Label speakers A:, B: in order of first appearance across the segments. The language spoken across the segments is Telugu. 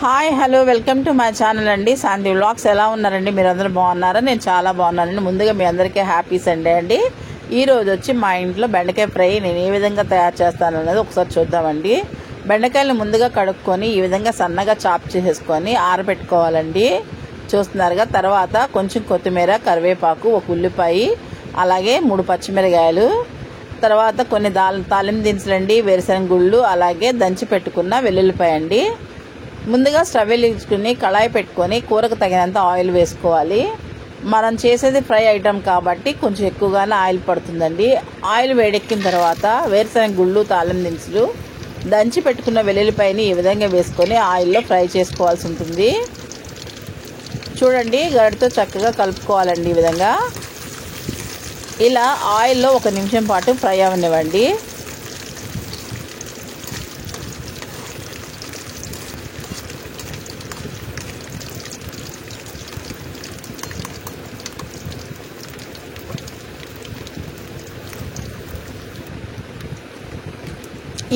A: Hi hello welcome to my channel అండి శాంతి వ్లాగ్స్. ఎలా ఉన్నారండి? మీరు అందరూ బాగున్నారా? నేను చాలా బాగున్నానండి. ముందుగా మీ అందరికీ హ్యాపీ సండే అండి. ఈ రోజు వచ్చి మా ఇంట్లో బెండకాయ ఫ్రై నేను ఏ విధంగా తయారు చేస్తాను అనేది ఒకసారి చూద్దామండి. బెండకాయలను ముందుగా కడుక్కొని ఈ విధంగా సన్నగా చాప్ చేసేసుకొని ఆరబెట్టుకోవాలండి. చూస్తున్నారుగా. తర్వాత కొంచెం కొత్తిమీర, కరివేపాకు, ఒక ఉల్లిపాయ, అలాగే 3 పచ్చిమిరకాయలు, తర్వాత కొన్ని తాలింపు దినుసులండి, వేరుశనగ గుళ్ళు, అలాగే దంచి పెట్టుకున్న వెల్లుల్లిపాయ అండి. ముందుగా స్టవ్ వెలిగించుకుని కళాయి పెట్టుకొని కూరకు తగినంత ఆయిల్ వేసుకోవాలి. మనం చేసేది ఫ్రై ఐటమ్ కాబట్టి కొంచెం ఎక్కువగానే ఆయిల్ పడుతుందండి. ఆయిల్ వేడెక్కిన తర్వాత వేరుశనగ గుళ్ళు, తాలింపు దినుసులు, దంచి పెట్టుకున్న వెల్లుల్లిపాయని ఈ విధంగా వేసుకొని ఆయిల్లో ఫ్రై చేసుకోవాల్సి ఉంటుంది. చూడండి, గరిటతో చక్కగా కలుపుకోవాలండి. ఈ విధంగా ఇలా ఆయిల్లో 1 నిమిషం పాటు ఫ్రై అవనివ్వండి.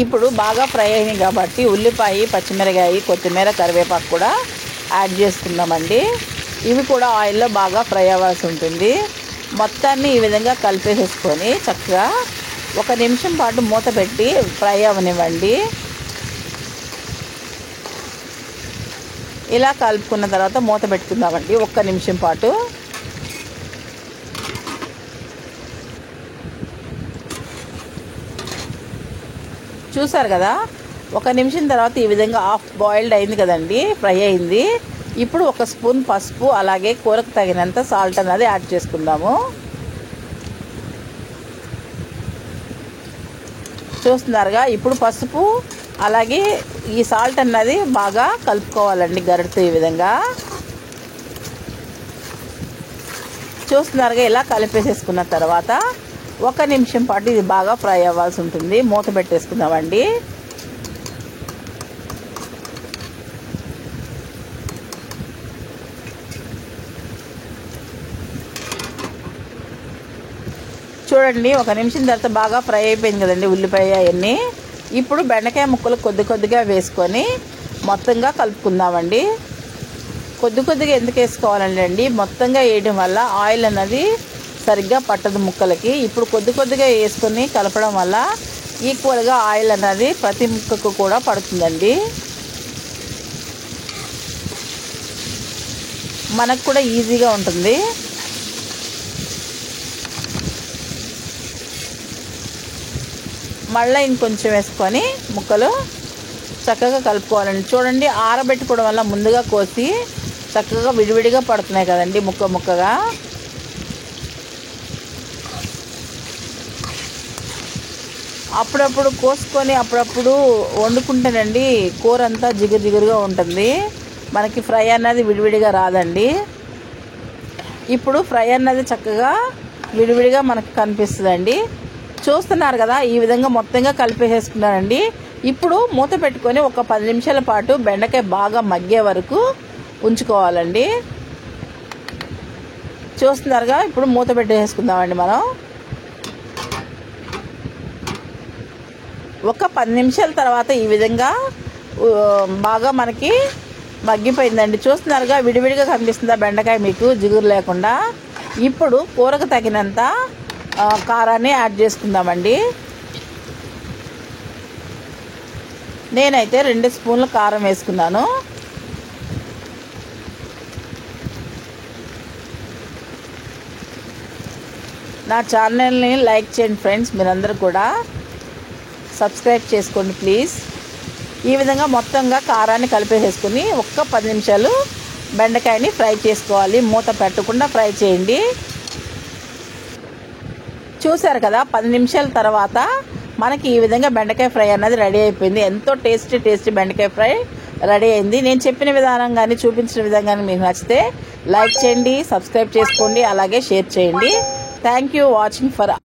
A: ఇప్పుడు బాగా ఫ్రై అయినాయి కాబట్టి ఉల్లిపాయ, పచ్చిమిరకాయ, కొత్తిమీర, కరివేపాకు కూడా యాడ్ చేసుకుందామండి. ఇవి కూడా ఆయిల్లో బాగా ఫ్రై అవ్వాల్సి ఉంటుంది. మొత్తాన్ని ఈ విధంగా కలిపేసేసుకొని చక్కగా 1 నిమిషం పాటు మూత పెట్టి ఫ్రై అవనివ్వండి. ఇలా కలుపుకున్న తర్వాత మూత పెట్టుకుందామండి 1 నిమిషం పాటు. చూసారు కదా, 1 నిమిషం తర్వాత ఈ విధంగా హాఫ్ బాయిల్డ్ అయింది కదండి, ఫ్రై అయింది. ఇప్పుడు 1 స్పూన్ పసుపు, అలాగే కూరకు తగినంత సాల్ట్ అన్నది యాడ్ చేసుకుందాము. చూస్తున్నారుగా, ఇప్పుడు పసుపు అలాగే ఈ సాల్ట్ అన్నది బాగా కలుపుకోవాలండి గరిటెతో ఈ విధంగా. చూస్తున్నారుగా, ఇలా కలిపేసేసుకున్న తర్వాత 1 నిమిషం పాటు ఇది బాగా ఫ్రై అవ్వాల్సి ఉంటుంది. మూత పెట్టేసుకుందామండి. చూడండి, 1 నిమిషం తర్వాత బాగా ఫ్రై అయిపోయింది కదండి ఉల్లిపాయ అవన్నీ. ఇప్పుడు బెండకాయ ముక్కలు కొద్దిగా వేసుకొని మొత్తంగా కలుపుకుందామండి. కొద్దిగా ఎందుకు వేసుకోవాలండి? మొత్తంగా వేయడం వల్ల ఆయిల్ అన్నది సరిగ్గా పట్టదు ముక్కలకి. ఇప్పుడు కొద్దిగా వేసుకొని కలపడం వల్ల ఈక్వల్గా ఆయిల్ అన్నది ప్రతి ముక్కకు కూడా పడుతుందండి. మనకు కూడా ఈజీగా ఉంటుంది. మళ్ళీ ఇంకొంచెం వేసుకొని ముక్కలు చక్కగా కలుపుకోవాలండి. చూడండి, ఆరబెట్టుకోవడం వల్ల ముందుగా కోసి చక్కగా విడివిడిగా పడుతున్నాయి కదండి ముక్కగా. అప్పుడప్పుడు కోసుకొని అప్పుడప్పుడు వండుకుంటేనండి కూర అంతా జిగురుగా ఉంటుంది. మనకి ఫ్రై అన్నది విడివిడిగా రాదండి. ఇప్పుడు ఫ్రై అన్నది చక్కగా విడివిడిగా మనకు కనిపిస్తుందండి. చూస్తున్నారు కదా, ఈ విధంగా మొత్తంగా కలిపేసేసుకున్నానండి. ఇప్పుడు మూత పెట్టుకొని 10 నిమిషాల పాటు బెండకాయ బాగా మగ్గే వరకు ఉంచుకోవాలండి. చూస్తున్నారుగా, ఇప్పుడు మూత పెట్టేసుకుందామండి మనం. 10 నిమిషాల తర్వాత ఈ విధంగా బాగా మనకి మగ్గిపోయిందండి. చూస్తున్నారుగా, విడివిడిగా కనిపిస్తుందా బెండకాయ మీకు జిగురు లేకుండా. ఇప్పుడు కూరకు తగినంత కారాన్ని యాడ్ చేసుకుందామండి. నేనైతే 2 స్పూన్ల కారం వేసుకున్నాను. నా ఛానల్ని లైక్ చేయండి ఫ్రెండ్స్. మీరందరూ కూడా సబ్స్క్రైబ్ చేసుకోండి ప్లీజ్. ఈ విధంగా మొత్తంగా కారాన్ని కలిపేసేసుకుని 10 నిమిషాలు బెండకాయని ఫ్రై చేసుకోవాలి. మూత పెట్టకుండా ఫ్రై చేయండి. చూసారు కదా, 10 నిమిషాల తర్వాత మనకి ఈ విధంగా బెండకాయ ఫ్రై అన్నది రెడీ అయిపోయింది. ఎంతో టేస్టీ బెండకాయ ఫ్రై రెడీ అయింది. నేను చెప్పిన విధానం కానీ చూపించిన విధంగా మీకు నచ్చితే లైక్ చేయండి, సబ్స్క్రైబ్ చేసుకోండి, అలాగే షేర్ చేయండి. Thank you watching for